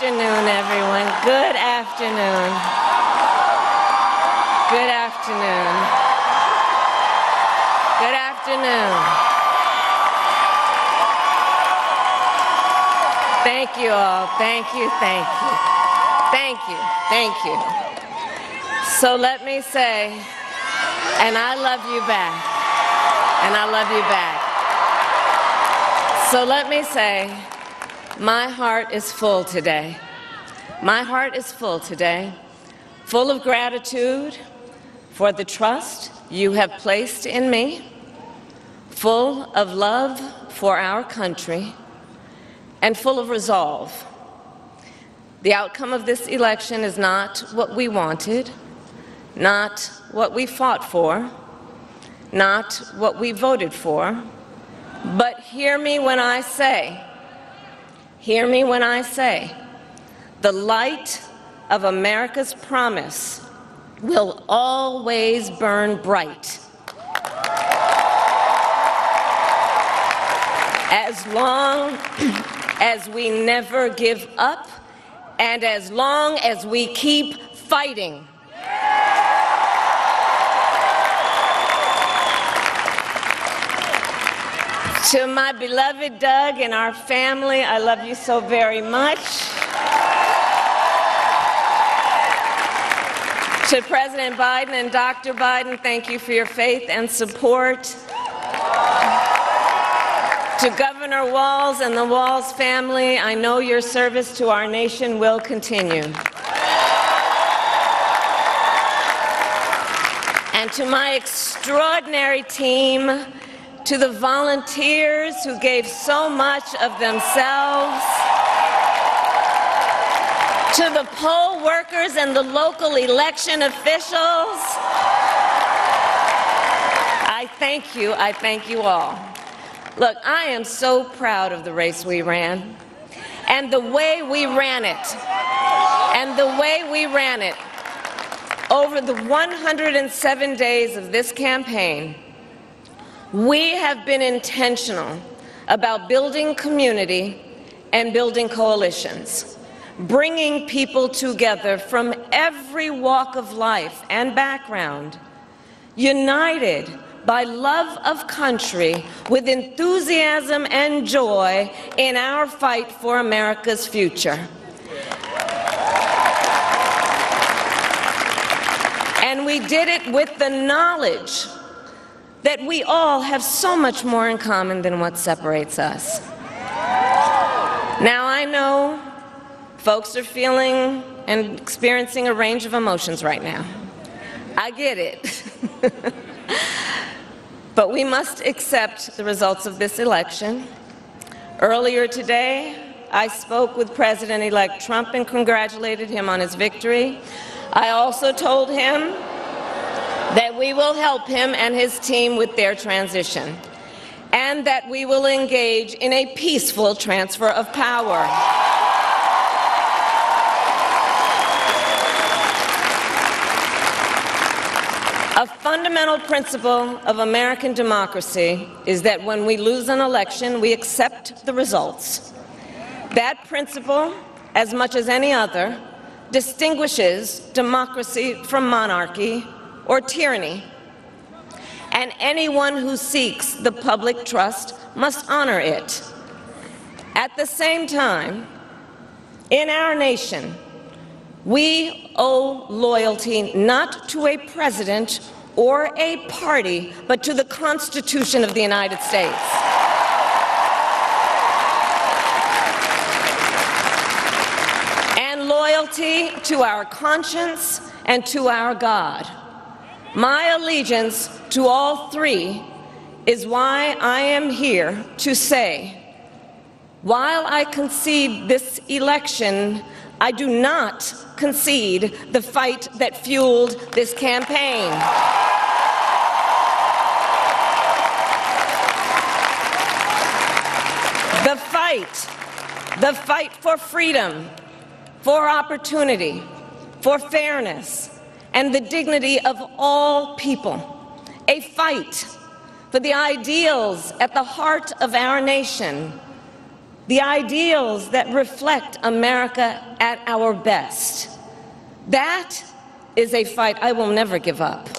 afternoon, everyone. Good afternoon. Good afternoon. Good afternoon. Thank you all. Thank you, thank you. Thank you, thank you. So let me say, and I love you back. And I love you back. So let me say, my heart is full today. My heart is full today, full of gratitude for the trust you have placed in me, full of love for our country, and full of resolve. The outcome of this election is not what we wanted, not what we fought for, not what we voted for, but hear me when I say, the light of America's promise will always burn bright. As long as we never give up, and as long as we keep fighting. To my beloved Doug and our family, I love you so very much. To President Biden and Dr. Biden, thank you for your faith and support. To Governor Walz and the Walz family, I know your service to our nation will continue. And to my extraordinary team, to the volunteers who gave so much of themselves, to the poll workers and the local election officials, I thank you all. Look, I am so proud of the race we ran, and the way we ran it, over the 107 days of this campaign. We have been intentional about building community and building coalitions, bringing people together from every walk of life and background, united by love of country with enthusiasm and joy in our fight for America's future. And we did it with the knowledge that we all have so much more in common than what separates us. Now, I know folks are feeling and experiencing a range of emotions right now. I get it. But we must accept the results of this election. Earlier today, I spoke with President-elect Trump and congratulated him on his victory. I also told him that we will help him and his team with their transition, and that we will engage in a peaceful transfer of power. A fundamental principle of American democracy is that when we lose an election, we accept the results. That principle, as much as any other, distinguishes democracy from monarchy or tyranny, and anyone who seeks the public trust must honor it. At the same time, in our nation, we owe loyalty not to a president or a party, but to the Constitution of the United States. And loyalty to our conscience and to our God. My allegiance to all three is why I am here to say, while I concede this election, I do not concede the fight that fueled this campaign. The fight for freedom, for opportunity, for fairness, and the dignity of all people. A fight for the ideals at the heart of our nation. the ideals that reflect America at our best. That is a fight I will never give up.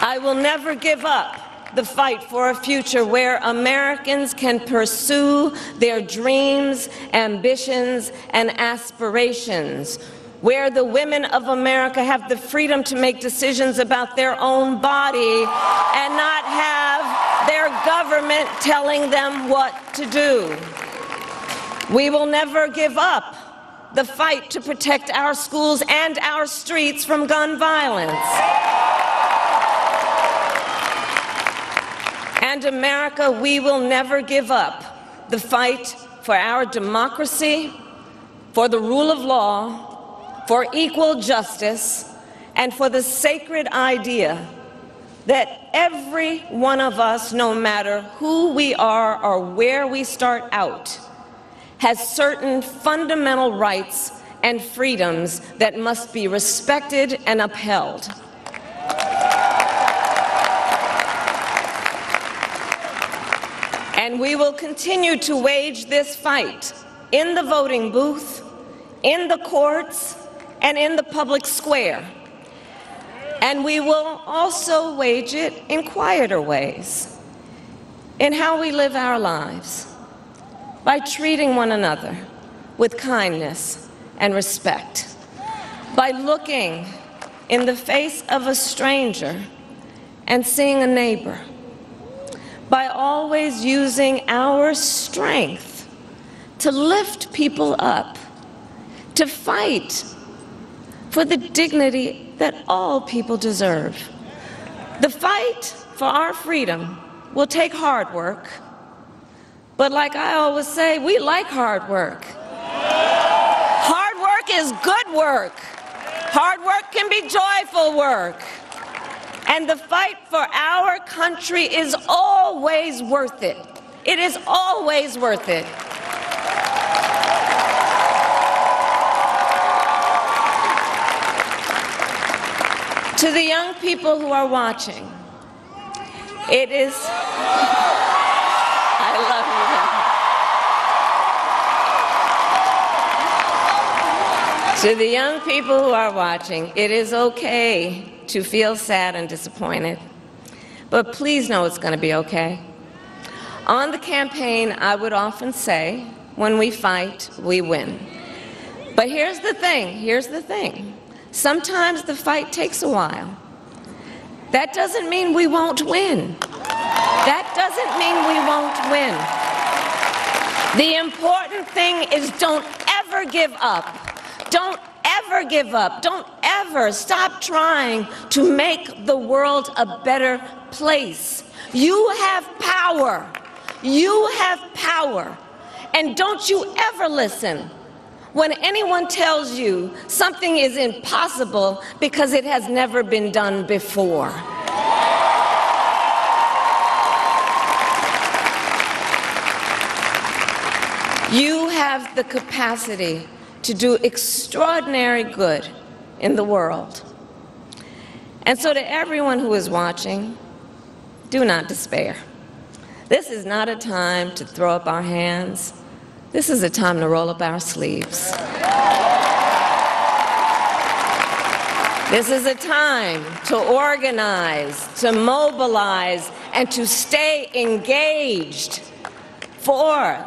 I will never give up the fight for a future where Americans can pursue their dreams, ambitions, and aspirations, where the women of America have the freedom to make decisions about their own body and not have their government telling them what to do. We will never give up the fight to protect our schools and our streets from gun violence. And America, we will never give up the fight for our democracy, for the rule of law, for equal justice, and for the sacred idea that every one of us, no matter who we are or where we start out, has certain fundamental rights and freedoms that must be respected and upheld. And we will continue to wage this fight in the voting booth, in the courts, and in the public square. And we will also wage it in quieter ways, in how we live our lives, by treating one another with kindness and respect, by looking in the face of a stranger and seeing a neighbor, by always using our strength to lift people up, to fight for the dignity that all people deserve. The fight for our freedom will take hard work, but like I always say, we like hard work. Hard work is good work. Hard work can be joyful work. And the fight for our country is always worth it. It is always worth it. To the young people who are watching, it is, I love you. To the young people who are watching, it is okay to feel sad and disappointed, but please know it's going to be okay. On the campaign, I would often say, when we fight, we win. But here's the thing. Sometimes the fight takes a while. That doesn't mean we won't win. That doesn't mean we won't win. The important thing is don't ever give up. Don't ever give up. Don't ever stop trying to make the world a better place. You have power. You have power. And don't you ever listen when anyone tells you something is impossible because it has never been done before. You have the capacity to do extraordinary good in the world. And so to everyone who is watching, do not despair. This is not a time to throw up our hands. This is a time to roll up our sleeves. This is a time to organize, to mobilize, and to stay engaged for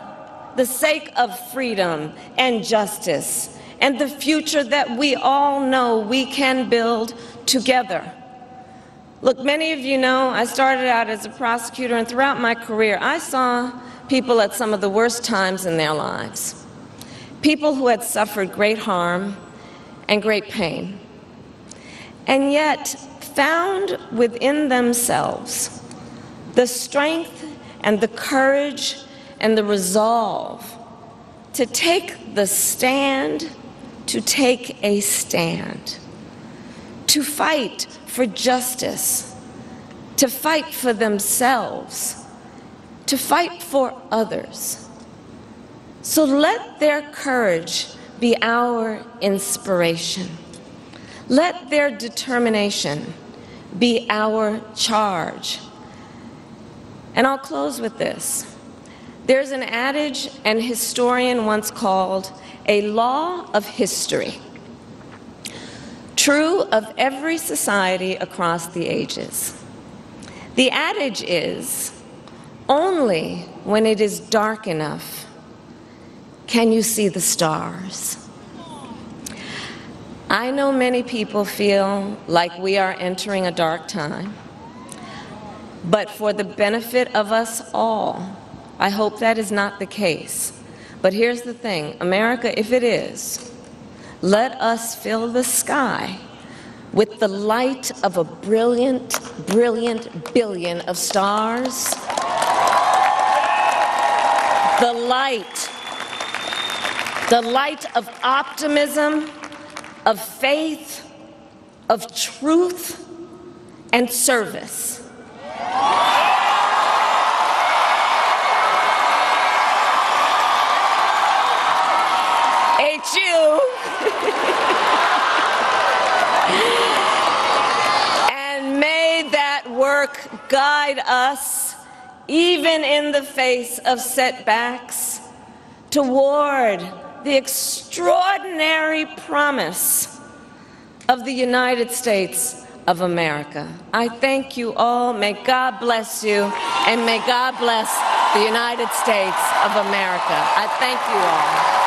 the sake of freedom and justice and the future that we all know we can build together. Look, many of you know I started out as a prosecutor, and throughout my career I saw people at some of the worst times in their lives. People who had suffered great harm and great pain, and yet found within themselves the strength and the courage and the resolve to take the stand, to take a stand, to fight for justice, to fight for themselves, to fight for others. So let their courage be our inspiration. Let their determination be our charge. And I'll close with this. There's an adage an historian once called a law of history, true of every society across the ages. The adage is, only when it is dark enough can you see the stars. I know many people feel like we are entering a dark time, but for the benefit of us all, I hope that is not the case. But here's the thing, America, if it is, let us fill the sky with the light of a brilliant, brilliant billion of stars. The light of optimism, of faith, of truth, and service. HU. And may that work guide us, even in the face of setbacks, toward the extraordinary promise of the United States of America. I thank you all. May God bless you, and may God bless the United States of America. I thank you all.